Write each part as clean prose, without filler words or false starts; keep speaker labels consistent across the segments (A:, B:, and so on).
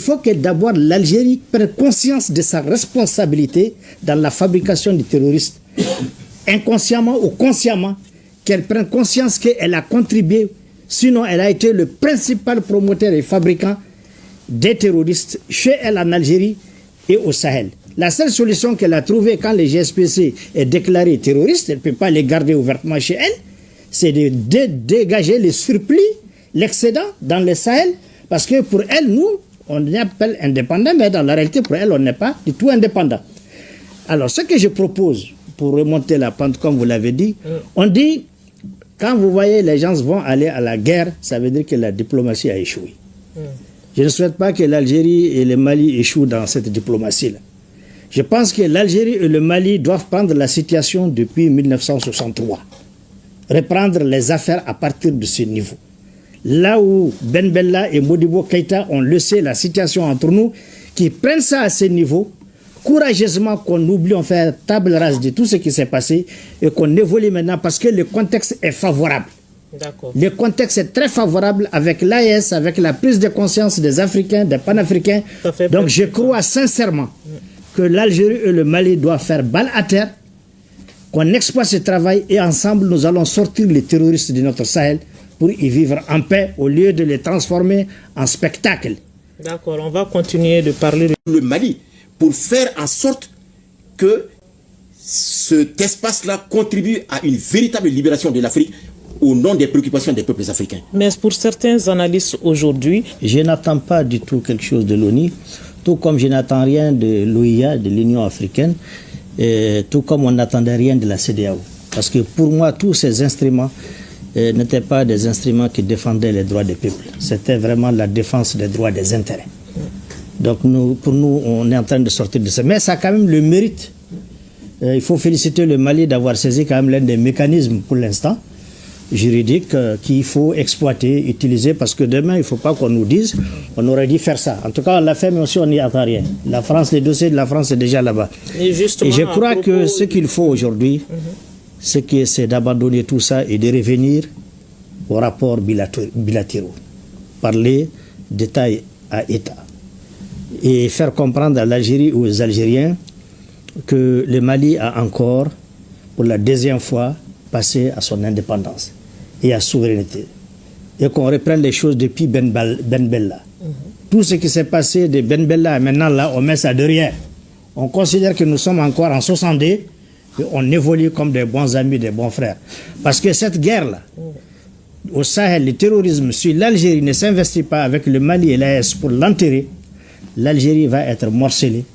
A: faut que d'abord l'Algérie prenne conscience de sa responsabilité dans la fabrication du terroriste. Inconsciemment ou consciemment, qu'elle prenne conscience qu'elle a contribué, sinon elle a été le principal promoteur et fabricant des terroristes chez elle en Algérie et au Sahel. La seule solution qu'elle a trouvée quand les GSPC est déclaré terroriste, elle ne peut pas les garder ouvertement chez elle, c'est de dégager les surplus, l'excédent dans le Sahel, parce que pour elle, nous, on l'appelle indépendant, mais dans la réalité, pour elle, on n'est pas du tout indépendant. Alors, ce que je propose, pour remonter la pente, comme vous l'avez dit, on dit, quand vous voyez les gens vont aller à la guerre, ça veut dire que la diplomatie a échoué. Je ne souhaite pas que l'Algérie et le Mali échouent dans cette diplomatie-là. Je pense que l'Algérie et le Mali doivent prendre la situation depuis 1963. Reprendre les affaires à partir de ce niveau. Là où Ben Bella et Modibo Keïta ont laissé la situation entre nous, qui prennent ça à ce niveau, courageusement qu'on oublie, on fait table rase de tout ce qui s'est passé et qu'on évolue maintenant parce que le contexte est favorable. Le contexte est très favorable avec l'AES, avec la prise de conscience des Africains, des Panafricains. Donc je crois sincèrement que l'Algérie et le Mali doivent faire balle à terre, qu'on exploite ce travail et ensemble nous allons sortir les terroristes de notre Sahel pour y vivre en paix au lieu de les transformer en spectacle.
B: D'accord, on va continuer de parler de
C: le Mali pour faire en sorte que cet espace-là contribue à une véritable libération de l'Afrique au nom des préoccupations des peuples africains.
B: Mais pour certains analystes aujourd'hui,
A: je n'attends pas du tout quelque chose de l'ONU, tout comme je n'attends rien de l'OIA, de l'Union africaine, et tout comme on n'attendait rien de la CEDEAO. Parce que pour moi, tous ces instruments n'étaient pas des instruments qui défendaient les droits des peuples. C'était vraiment la défense des droits des intérêts. Donc pour nous, on est en train de sortir de ça. Mais ça a quand même le mérite. Il faut féliciter le Mali d'avoir saisi quand même l'un des mécanismes pour l'instant juridiques qu'il faut exploiter, utiliser, parce que demain, il ne faut pas qu'on nous dise on aurait dû faire ça. En tout cas, on l'a fait, mais aussi on n'y attend rien. La France, les dossiers de la France, c'est déjà là-bas. Et je crois que ce qu'il faut aujourd'hui, c'est d'abandonner tout ça et de revenir aux rapports bilatéraux. Parler d'État à État. Et faire comprendre à l'Algérie ou aux Algériens que le Mali a encore, pour la deuxième fois, passé à son indépendance et à souveraineté. Et qu'on reprenne les choses depuis Ben Bella. Tout ce qui s'est passé de Ben Bella, maintenant là, on met ça derrière. On considère que nous sommes encore en 62 et on évolue comme des bons amis, des bons frères. Parce que cette guerre-là, au Sahel, le terrorisme, si l'Algérie ne s'investit pas avec le Mali et l'AES pour l'enterrer, l'Algérie va être morcelée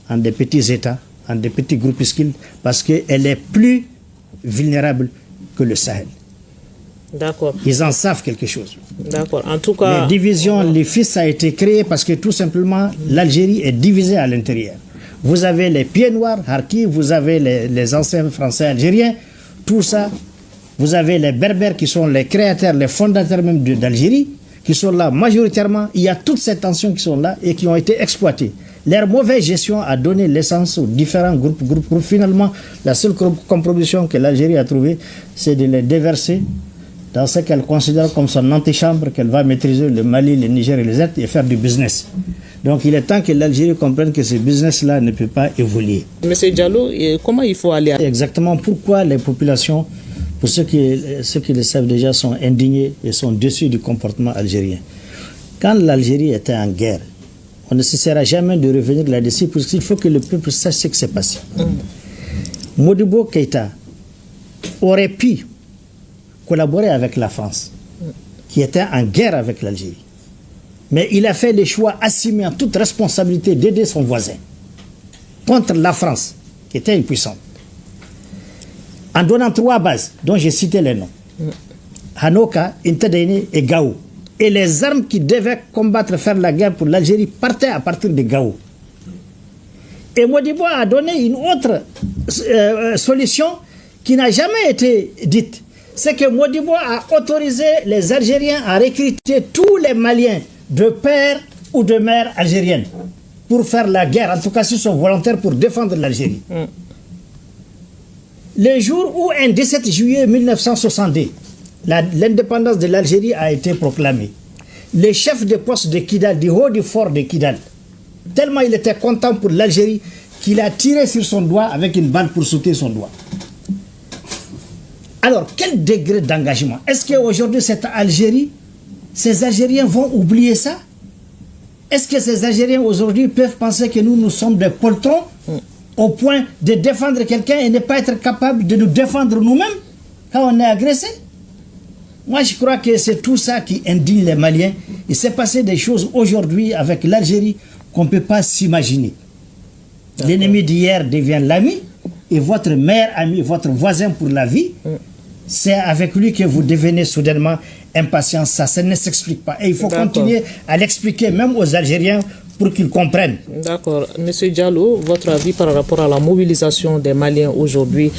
A: en des petits États, en des petits groupuscules, parce qu'elle est plus vulnérable que le Sahel.
B: D'accord.
A: Ils en savent quelque chose.
B: D'accord. En tout cas,
A: les divisions, les fils a été créé parce que tout simplement l'Algérie est divisée à l'intérieur. Vous avez les pieds noirs, Harki, vous avez les anciens français algériens, tout ça. Vous avez les berbères qui sont les créateurs, les fondateurs même d'Algérie, qui sont là majoritairement. Il y a toutes ces tensions qui sont là et qui ont été exploitées. Leur mauvaise gestion a donné l'essence aux différents groupes. Finalement, la seule compromission que l'Algérie a trouvée, c'est de les déverser dans ce qu'elle considère comme son antichambre, qu'elle va maîtriser le Mali, le Niger et les autres et faire du business. Donc il est temps que l'Algérie comprenne que ce business-là ne peut pas évoluer.
B: Monsieur Diallo, comment il faut aller
A: Exactement pourquoi les populations, pour ceux qui le savent déjà, sont indignés et sont déçus du comportement algérien. Quand l'Algérie était en guerre, on ne cessera jamais de revenir là-dessus parce qu'il faut que le peuple sache ce qui s'est passé. Modibo Keïta aurait pu collaborer avec la France, qui était en guerre avec l'Algérie. Mais il a fait le choix assumé en toute responsabilité d'aider son voisin contre la France, qui était impuissante. En donnant 3 bases, dont j'ai cité les noms. Hanoka, Intadene et Gao. Et les armes qui devaient combattre, faire la guerre pour l'Algérie partaient à partir de Gao. Et Modibo a donné une autre solution qui n'a jamais été dite. C'est que Modibo a autorisé les Algériens à recruter tous les Maliens de père ou de mère algérienne pour faire la guerre, en tout cas s'ils sont volontaires pour défendre l'Algérie. Le jour où, un 17 juillet 1962, l'indépendance de l'Algérie a été proclamée, le chef de poste de Kidal, du haut du fort de Kidal, tellement il était content pour l'Algérie qu'il a tiré sur son doigt avec une balle pour sauter son doigt. Alors, quel degré d'engagement? Est-ce qu'aujourd'hui, cette Algérie, ces Algériens vont oublier ça? Est-ce que ces Algériens aujourd'hui peuvent penser que nous sommes des poltrons au point de défendre quelqu'un et ne pas être capable de nous défendre nous-mêmes quand on est agressé? Moi, je crois que c'est tout ça qui indigne les Maliens. Il s'est passé des choses aujourd'hui avec l'Algérie qu'on ne peut pas s'imaginer. L'ennemi d'hier devient l'ami et votre meilleur ami, votre voisin pour la vie, c'est avec lui que vous devenez soudainement impatient. Ça ne s'explique pas. Et il faut continuer à l'expliquer même aux Algériens pour qu'ils comprennent.
B: D'accord. Monsieur Diallo, votre avis par rapport à la mobilisation des Maliens aujourd'hui?